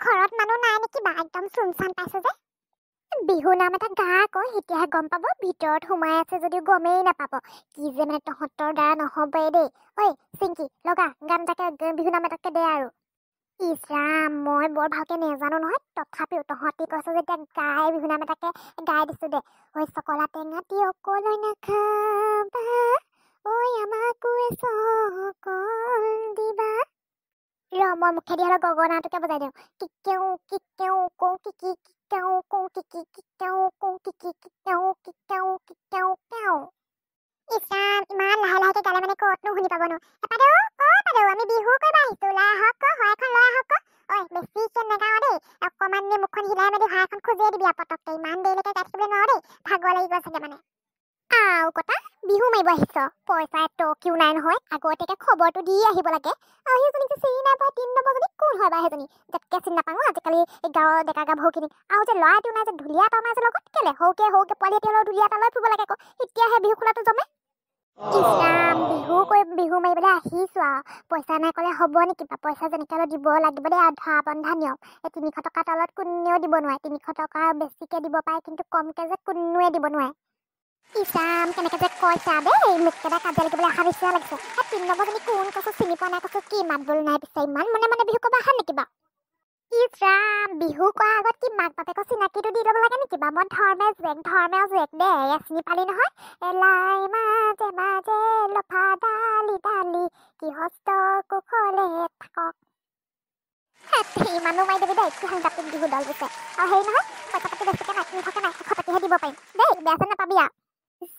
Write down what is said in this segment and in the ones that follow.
ঘৰত মানুহ নাই নেকি বা একদম চুনচান পাইছে যে বিহু নাম এটা গা আকৌ এতিয়াহে গম পাব ভিতৰত সোমাই আছে যদিও গমেই নাপাব কি যে মানে তহঁতৰ দ্বাৰা নহ'বই দেই ঐ চিংকি লগা গান এটাকে বিহু নাম এটাকে দে আৰু ইছ ৰাম মই বৰ ভালকে নেজানো নহয় তথাপিও তহঁতি কৈছ যেতিয়া গাই বিহু নাম এটাকে গাই দিছো দে ঐ চকলা টেঙাটি অকলৈ নাখাবা ঐ আমাকো চকল দিবা মই মুখেদি অলপ গগনাটোকে বজাই দিওঁ কিকেও কৌ কিকি কিকেও কৌ কিকি কিকেও কৌ কিকি কিকেও কিকেও কিকেও কেও ইছান ইমান লাহে লাহেকে গালে মানে ক'তনো শুনি পাবনো এপাদেও আমি বিহু কৰিব আহিছো ওলাই আহক হয়খন লৈ আহক ঐ বেছিকে নেগাওঁ দেই অকণমান নি মুখখন হিলাই মেলি হয়খন খুজিয়ে দিবি পটককে ইমান দেৰিলৈকে গাই থাকিবলৈ নোৱাৰো দেই ভাগৰ লাগিব চাগে মানে আও কটা বিহু মাৰিব আহিছ পইচা টকিও নাই নহয় আগতীয়াকে খবৰটো দি আহিব লাগে আৰু সেইজনীকে চিনি নাপায় 3 নম্বৰ যদি কোন হয় বা সেইজনী যেতকে চিনি নাপাওঁ আজিকালি এই গাঁৱৰ ডেকা গাভৰুখিনি আৰু যে ল'ৰাটো নাই যে ঢুলীয়া এটা নাই যে লগত কেলে সৰুকে পোৱালি এতিয়ালৈ ঢুলীয়া এটা লৈ ফুৰিব লাগে আকৌ এতিয়াহে বিহু খোলাটো জমে ইছৰাম বিহু মাৰিবলৈ আহিছো আৰু পইচা নাই ক'লে হ'ব নেকি বা পইচা যেনেকৈ অলপ দিব লাগিব দেই আধা বন্ধা নিয়ম এই 300 টকাৰ তলত কোনেও দিব নোৱাৰে 300 টকা বেছিকৈ দিব পাৰে কিন্তু কমকৈ যে কোনোৱে দিব নোৱাৰে ইছাম কেনেকৈ যে কৈছা দেই মোতকেইটা কাজিয়া লাগিবলৈ আশা বেছিয়ে লাগিছে 3 নম্বৰজনী কোন কৈছো চিনি পোৱা নাই কৈছো কি মাত বোল নাই পিছে ইমান মনে বিহু কৰিব আহা নেকি বা ইছৰাম বিহু কৰাৰ আগত কি মাক বাপেকৰ চিনাকিটো দি ল'ব লাগে নেকি বা মই ধৰ্মে জেক দে চিনি পালি নহয় এলাই মাজে মাজে লফা ডালি ডালি কি হস্ত কুশলে থাকক মানুহ মাৰি দিবি দেই কি সাংঘাতিক বিহু দল দিছে আৰু হেৰি নহয় পইচা পাতি বেছিকৈ নাই 300 নাই 100 টকাহে দিব পাৰিম দেই বেয়া চেন নাপাবি আৰু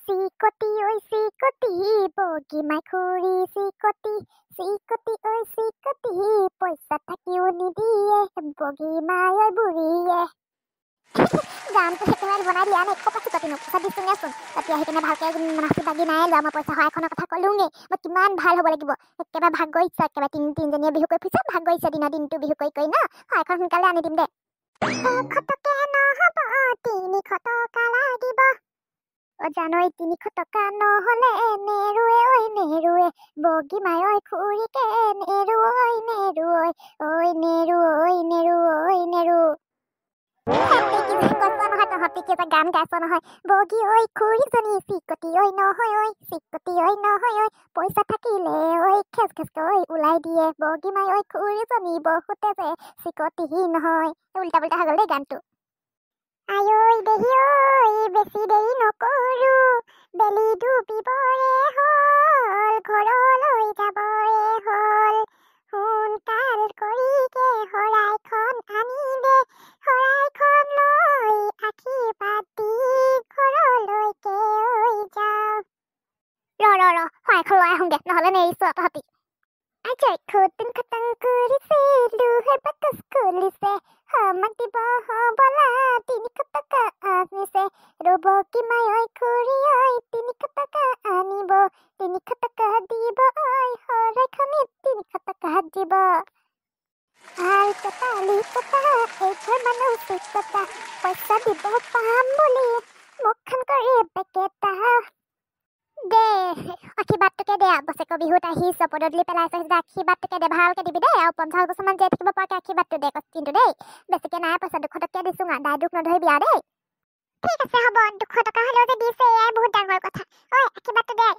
চিকটি ঐ চিকটি বগী মাইখুৰী চিকটি ঐ চিকটি পইচা থাকিও নিদিয়ে বগী মায়ৰ বুঢ়ীয়ে গানটো একেবাৰে বনাই দিয়া নাই ক'পা চিকটিনো পইচা দিছোঙেচোন ৰাতি আহি কিনে ভালকৈ নাচি বাগি নাই লোৱা মই পইচা এখনৰ কথা ক'লোঙেই মই কিমান ভাল হ'ব লাগিব একেবাৰে ভাগ্য ইচ্ছা একেবাৰে তিনিজনীয়ে বিহু কৰি ফুৰিছে ভাগ্য ইচ্ছা দিনটো বিহু কৰি না এখন সোনকালে আনি দিম দে 100 টকা নহ'ব 300 টকা লাগিব জানৈ 300 টকা নহ'লে নেৰুৱে ঐ নেৰুৱে বগী মাই ঐ খুৰীকে নেৰু ঐ নেৰু ঐ নেৰু তহঁতি কি এটা গান গাইছ নহয় বগী ঐ খুৰীজনী চিকটি ঐ নহয় ঐ পইচা থাকিলে ঐ খেচ ওলাই দিয়ে বগী মাই ঐ খুৰীজনী বহুতে যে চিকটিহি নহয় উল্টা পুল্টা হৈ গ'ল দেই গানটো আই ঐ দেহি ঐ বেছি দেৰি নকৰো বেলি ডুবিবৰে হ'ল ঘৰলৈ যাবৰে হ'ল সোনকাল কৰিকে শৰাইখন আনি দে শৰাইখন লৈ আখি পাতি ঘৰলৈকে যাওঁ শৰাইখন লৈ আহোঁগে নহ'লে নেৰিছো তহঁতি আজৈ খুটিন খতং কৰিছে লোহাৰ বাকচ খুলিছে আমাক দিব বলা 300 টকা আনিছে ৰ'ব কি মাই ঐ খুৰী ঐ 300 টকা আনিব 300 টকা দিব ঐ শৰাইখনে 300 টকা দিব আই তালি কটা এইঘৰ মানুহ চিকটা পইচা দিব পাম বুলি মুখখন কৰি বেকেটা দে আশীৰ্বাদটোকে দে বছেকৰ বিহুত আহিছ পদূলি পেলাইছ আশীৰ্বাদটোকে দে ভালকৈ দিবি দেই আৰু 50 বছৰমান জীয়াই থাকিব পৰাকৈ আশীৰ্বাদটো দে কিন্তু দেই বেছিকৈ নাই পইচা 200 টকীয়া দিছোঁ দাই দুখ নধৰিবি আৰু দেই ঠিক আছে হ'ব 200 টকা হ'লেও যে দিছে এয়াই বহুত ডাঙৰ কথা ঐ আশীৰ্বাদটো দে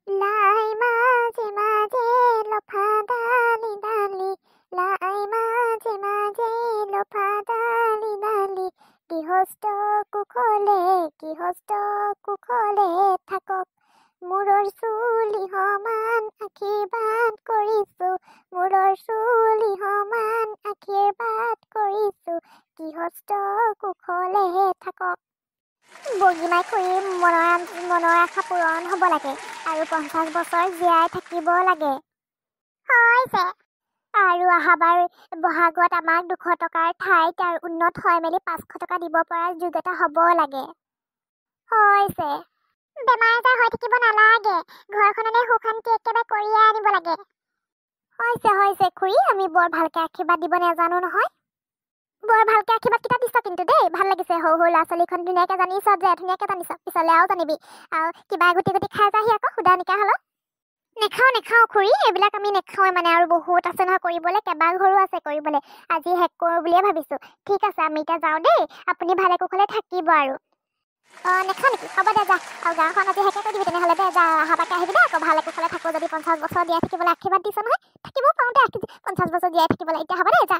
লাই মাজে মাজে লফা ডালি ডালি লাই মাজে মাজে লফা ডালি ডালি গৃহস্থ কুশলে থাকক মূৰৰ চুলি সমান আশীৰ্বাদ কৰিছো গৃহস্থ কুশলে থাকক বগী মাই খুৰী মনৰ আশা পূৰণ হ'ব লাগে আৰু 50 বছৰ জীয়াই থাকিব লাগে হৈছে আৰু অহাবাৰ বহাগত আমাক 200 টকাৰ ঠাইত আৰু উন্নত হৈ মেলি 500 টকা দিব পৰা যোগ্যতা হ'ব লাগে হৈছে বেমাৰ আজাৰ হৈ থাকিব নালাগে ঘৰখনলৈ সুশান্তি একেবাৰে কৰিয়ে আনিব লাগে হৈছে খুৰী আমি বৰ ভালকৈ আশীৰ্বাদ দিব নাজানো নহয় বৰ ভালকৈ আশীৰ্বাদকেইটা দিছ কিন্তু দেই ভাল লাগিছে সৰু ল'ৰা ছোৱালীখন ধুনীয়াকৈ জানিছ যে ধুনীয়াকৈ জানিছ পিছলৈ আৰু জানিবি আৰু কিবা গুটি খাই যাহি আকৌ সুধা নিকা হ'লেও নেখাও খুৰী এইবিলাক আমি নেখাওৱে মানে আৰু বহুত আছে নহয় কৰিবলৈ কেইবা ঘৰো আছে কৰিবলৈ আজি শেষ কৰোঁ বুলিয়ে ভাবিছোঁ ঠিক আছে আমি এতিয়া যাওঁ দেই আপুনি ভালে কুশলে থাকিব আৰু নেখাওঁ নেকি হ'ব দে যা আৰু গাঁওখন আজি শেষে কৰি দিবি তেনেহ'লে দে যা অহাবাৰকে আহিবি দে আকৌ ভালে কুশলে থাকোঁ যদি 50 বছৰ জীয়াই থাকিবলৈ আশীৰ্বাদ দিছ নহয় থাকিবও পাৰোঁ দে 50 বছৰ জীয়াই থাকিবলৈ এতিয়া হ'ব দে যা